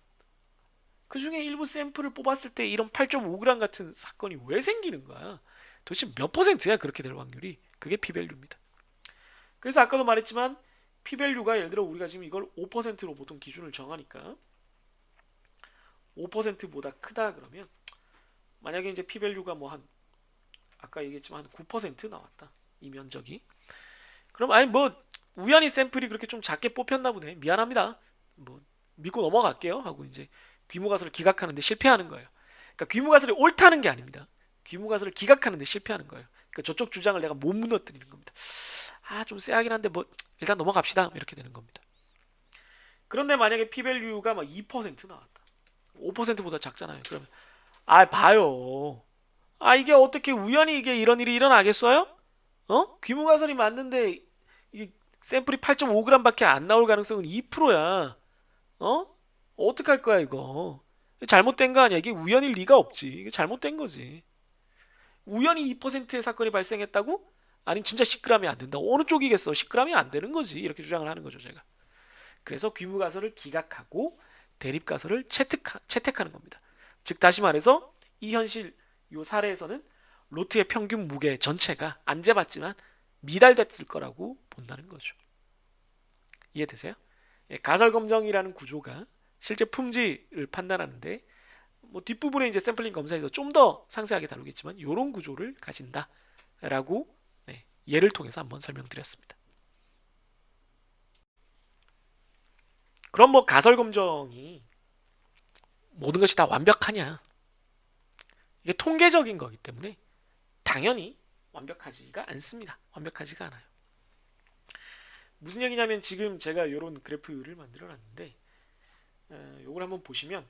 그 중에 일부 샘플을 뽑았을 때 이런 8.5g 같은 사건이 왜 생기는 거야? 도대체 몇 퍼센트야 그렇게 될 확률이? 그게 p-밸류입니다. 그래서 아까도 말했지만 p-밸류가 예를 들어 우리가 지금 이걸 5%로 보통 기준을 정하니까 5%보다 크다 그러면 만약에 이제 p-밸류가 뭐 한 아까 얘기했지만 한 9% 나왔다. 이 면적이. 그럼 아니 뭐 우연히 샘플이 그렇게 좀 작게 뽑혔나 보네. 미안합니다. 뭐 믿고 넘어갈게요. 하고 이제 귀무가설을 기각하는데 실패하는 거예요. 그러니까 귀무가설이 옳다는 게 아닙니다. 귀무가설을 기각하는데 실패하는 거예요. 그러니까 저쪽 주장을 내가 못 무너뜨리는 겁니다. 좀 쎄하긴 한데 뭐 일단 넘어갑시다. 이렇게 되는 겁니다. 그런데 만약에 p-밸류가 막 2% 나왔다. 5%보다 작잖아요. 그러면 봐요. 이게 어떻게 우연히 이게 이런 일이 일어나겠어요? 귀무가설이 맞는데 이게 샘플이 8.5g밖에 안 나올 가능성은 2%야. 어떡할 거야 이거? 잘못된 거 아니야? 이게 우연일 리가 없지. 이게 잘못된 거지. 우연히 2%의 사건이 발생했다고? 아니면 진짜 10g이 안 된다. 어느 쪽이겠어? 10g이 안 되는 거지. 이렇게 주장을 하는 거죠, 제가. 그래서 귀무가설을 기각하고 대립가설을 채택하는 겁니다. 즉 다시 말해서 이 현실 이 사례에서는 로트의 평균 무게 전체가 안 재봤지만 미달됐을 거라고 본다는 거죠. 이해되세요? 가설 검정이라는 구조가 실제 품질을 판단하는데 뭐 뒷부분에 이제 샘플링 검사에서 좀 더 상세하게 다루겠지만 이런 구조를 가진다라고 예를 통해서 한번 설명드렸습니다. 그럼 뭐 가설 검정이 모든 것이 다 완벽하냐? 이게 통계적인 거기 때문에 당연히 완벽하지가 않습니다. 완벽하지가 않아요. 무슨 얘기냐면 지금 제가 이런 그래프를 만들어 놨는데 이걸 한번 보시면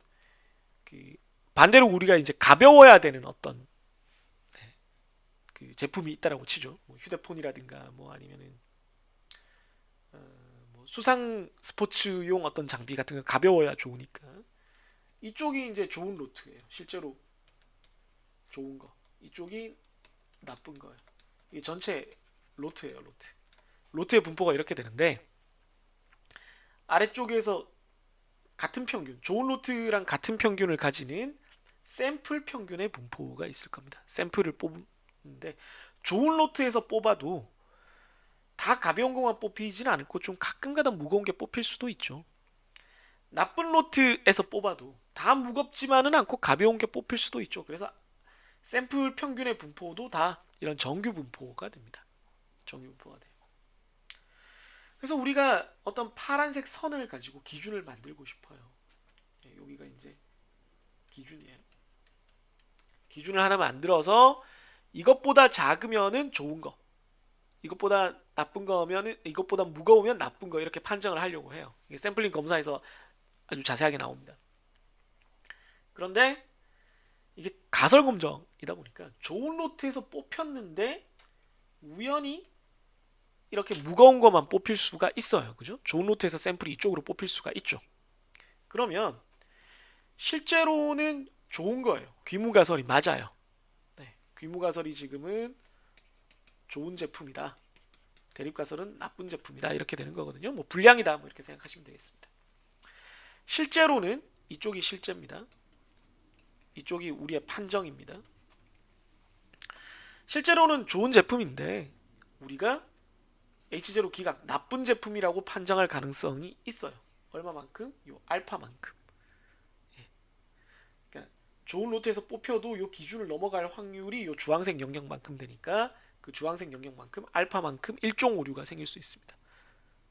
반대로 우리가 이제 가벼워야 되는 어떤 그 제품이 있다라고 치죠. 뭐 휴대폰이라든가 뭐 아니면은 뭐 수상 스포츠용 어떤 장비 같은 거 가벼워야 좋으니까 이쪽이 이제 좋은 로트예요. 실제로 좋은 거. 이쪽이 나쁜 거예요. 이게 전체 로트예요, 로트. 로트의 분포가 이렇게 되는데 아래쪽에서 같은 평균, 좋은 로트랑 같은 평균을 가지는 샘플 평균의 분포가 있을 겁니다. 샘플을 뽑는데 좋은 로트에서 뽑아도 다 가벼운 것만 뽑히지는 않고 좀 가끔가다 무거운 게 뽑힐 수도 있죠. 나쁜 로트에서 뽑아도 다 무겁지만은 않고 가벼운 게 뽑힐 수도 있죠. 그래서 샘플 평균의 분포도 다 이런 정규 분포가 됩니다. 정규 분포가 돼요. 그래서 우리가 어떤 파란색 선을 가지고 기준을 만들고 싶어요. 여기가 이제 기준이에요. 기준을 하나 만들어서 이것보다 작으면은 좋은 거, 이것보다 나쁜 거면은, 이것보다 무거우면 나쁜 거, 이렇게 판정을 하려고 해요. 이게 샘플링 검사에서 아주 자세하게 나옵니다. 그런데 이게 가설 검정이다 보니까 좋은 로트에서 뽑혔는데 우연히 이렇게 무거운 것만 뽑힐 수가 있어요. 그죠? 좋은 로트에서 샘플이 이쪽으로 뽑힐 수가 있죠. 그러면 실제로는 좋은 거예요. 귀무가설이 맞아요. 네, 귀무가설이 지금은 좋은 제품이다. 대립가설은 나쁜 제품이다. 이렇게 되는 거거든요. 뭐 불량이다. 뭐 이렇게 생각하시면 되겠습니다. 실제로는 이쪽이 실제입니다. 이쪽이 우리의 판정입니다. 실제로는 좋은 제품인데 우리가 H0 기각 나쁜 제품이라고 판정할 가능성이 있어요. 얼마만큼? 요 알파만큼. 예. 그러니까 좋은 로트에서 뽑혀도 요 기준을 넘어갈 확률이 요 주황색 영역만큼 되니까 그 주황색 영역만큼 알파만큼 일종 오류가 생길 수 있습니다.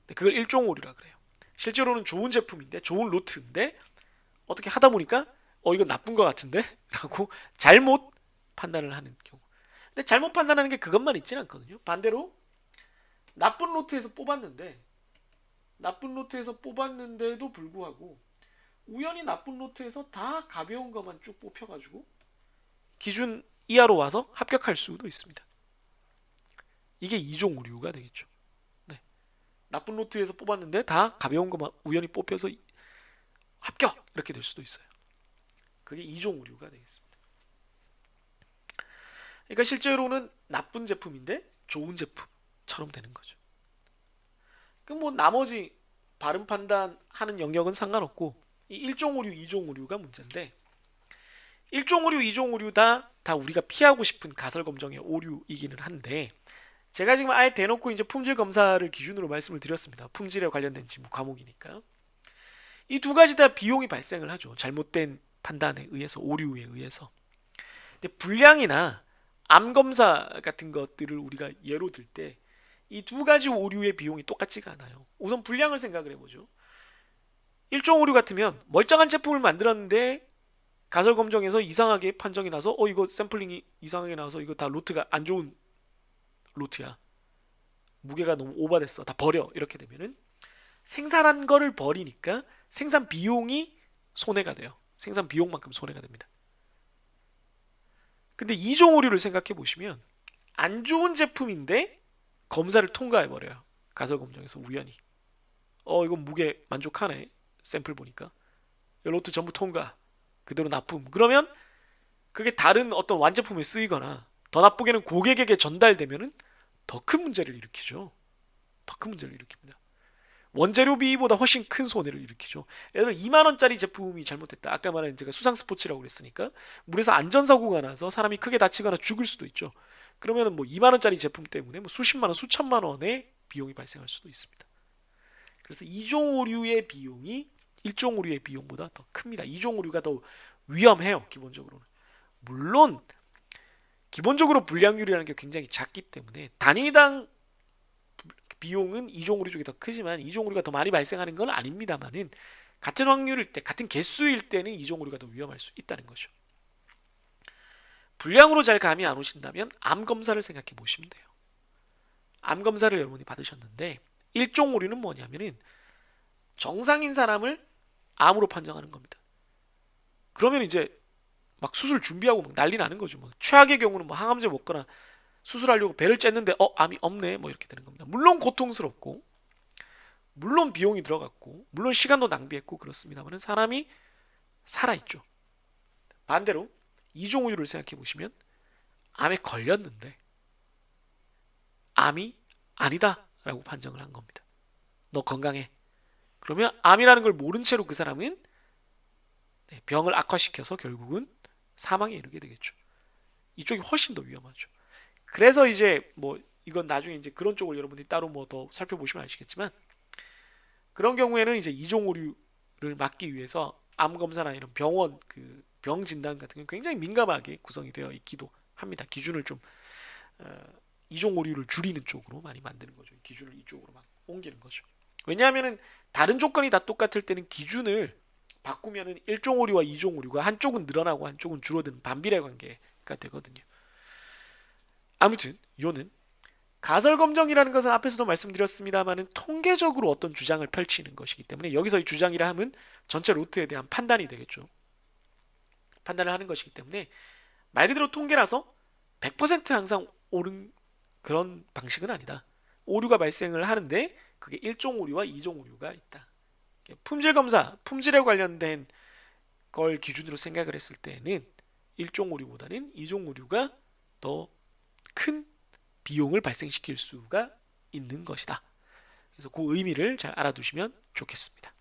그걸 일종 오류라 그래요. 실제로는 좋은 제품인데 좋은 로트인데 어떻게 하다 보니까 이건 나쁜 것 같은데? 라고 잘못 판단을 하는 경우. 근데 잘못 판단하는 게 그것만 있지는 않거든요. 반대로 나쁜 로트에서 뽑았는데도 불구하고 우연히 나쁜 로트에서 다 가벼운 것만 쭉 뽑혀가지고 기준 이하로 와서 합격할 수도 있습니다. 이게 이종 오류가 되겠죠. 네. 나쁜 로트에서 뽑았는데 다 가벼운 것만 우연히 뽑혀서 합격! 이렇게 될 수도 있어요. 그게 이종 오류가 되겠습니다. 그러니까 실제로는 나쁜 제품인데 좋은 제품처럼 되는 거죠. 그럼 뭐 나머지 발음 판단하는 영역은 상관없고 이 1종 오류, 2종 오류가 문제인데 1종 오류, 2종 오류 다 우리가 피하고 싶은 가설 검정의 오류이기는 한데 제가 지금 아예 대놓고 이제 품질 검사를 기준으로 말씀을 드렸습니다. 품질에 관련된 지금 과목이니까. 이 두 가지 다 비용이 발생을 하죠. 잘못된 판단에 의해서, 오류에 의해서. 근데 불량이나 암 검사 같은 것들을 우리가 예로 들 때 이 두 가지 오류의 비용이 똑같지가 않아요. 우선 불량을 생각을 해보죠. 일종 오류 같으면 멀쩡한 제품을 만들었는데 가설 검정에서 이상하게 판정이 나서 이거 샘플링이 이상하게 나와서 이거 다 로트가 안 좋은 로트야. 무게가 너무 오버됐어. 다 버려. 이렇게 되면은 생산한 거를 버리니까 생산 비용이 손해가 돼요. 생산 비용만큼 손해가 됩니다. 근데 이종 오류를 생각해 보시면 안 좋은 제품인데 검사를 통과해 버려요. 가설 검정에서 우연히. 이건 무게 만족하네. 샘플 보니까. 로트 전부 통과. 그대로 납품. 그러면 그게 다른 어떤 완제품에 쓰이거나 더 나쁘게는 고객에게 전달되면은 더 큰 문제를 일으키죠. 더 큰 문제를 일으킵니다. 원재료비보다 훨씬 큰 손해를 일으키죠. 예를 들어 2만 원짜리 제품이 잘못됐다. 아까 말한 제가 수상 스포츠라고 그랬으니까 물에서 안전사고가 나서 사람이 크게 다치거나 죽을 수도 있죠. 그러면은 뭐 2만 원짜리 제품 때문에 뭐 수십만 원, 수천만 원의 비용이 발생할 수도 있습니다. 그래서 2종 오류의 비용이 1종 오류의 비용보다 더 큽니다. 2종 오류가 더 위험해요. 기본적으로는. 물론 기본적으로 불량률이라는 게 굉장히 작기 때문에 단위당 비용은 2종 오류 쪽이 더 크지만 2종 오류가 더 많이 발생하는 건 아닙니다만은 같은 확률일 때, 같은 개수일 때는 2종 오류가 더 위험할 수 있다는 거죠. 불량으로 잘 감이 안 오신다면 암 검사를 생각해 보시면 돼요. 암 검사를 여러분이 받으셨는데 1종 오류는 뭐냐면은 정상인 사람을 암으로 판정하는 겁니다. 그러면 이제 막 수술 준비하고 막 난리 나는 거죠. 뭐 최악의 경우는 뭐 항암제 먹거나 수술하려고 배를 쬐는데 암이 없네 뭐 이렇게 되는 겁니다. 물론 고통스럽고 물론 비용이 들어갔고 물론 시간도 낭비했고 그렇습니다만 사람이 살아있죠. 반대로 이종 오류를 생각해 보시면 암에 걸렸는데 암이 아니다 라고 판정을 한 겁니다. 너 건강해. 그러면 암이라는 걸 모른 채로 그 사람은 병을 악화시켜서 결국은 사망에 이르게 되겠죠. 이쪽이 훨씬 더 위험하죠. 그래서 이제 뭐 이건 나중에 이제 그런 쪽을 여러분들이 따로 뭐 더 살펴보시면 아시겠지만 그런 경우에는 이제 이종 오류를 막기 위해서 암 검사나 이런 병원 그 병 진단 같은 경우 굉장히 민감하게 구성이 되어 있기도 합니다. 기준을 좀 어, 이종 오류를 줄이는 쪽으로 많이 만드는 거죠. 기준을 이쪽으로 막 옮기는 거죠. 왜냐하면은 다른 조건이 다 똑같을 때는 기준을 바꾸면은 1종 오류와 2종 오류가 한쪽은 늘어나고 한쪽은 줄어드는 반비례 관계가 되거든요. 아무튼 요는 가설 검정이라는 것은 앞에서도 말씀드렸습니다만은 통계적으로 어떤 주장을 펼치는 것이기 때문에 여기서 이 주장이라 함은 전체 루트에 대한 판단이 되겠죠. 판단을 하는 것이기 때문에 말 그대로 통계라서 100% 항상 옳은 그런 방식은 아니다. 오류가 발생을 하는데 그게 1종 오류와 2종 오류가 있다. 품질 검사, 품질에 관련된 걸 기준으로 생각을 했을 때는 1종 오류보다는 2종 오류가 더 큰 비용을 발생시킬 수가 있는 것이다. 그래서 그 의미를 잘 알아두시면 좋겠습니다.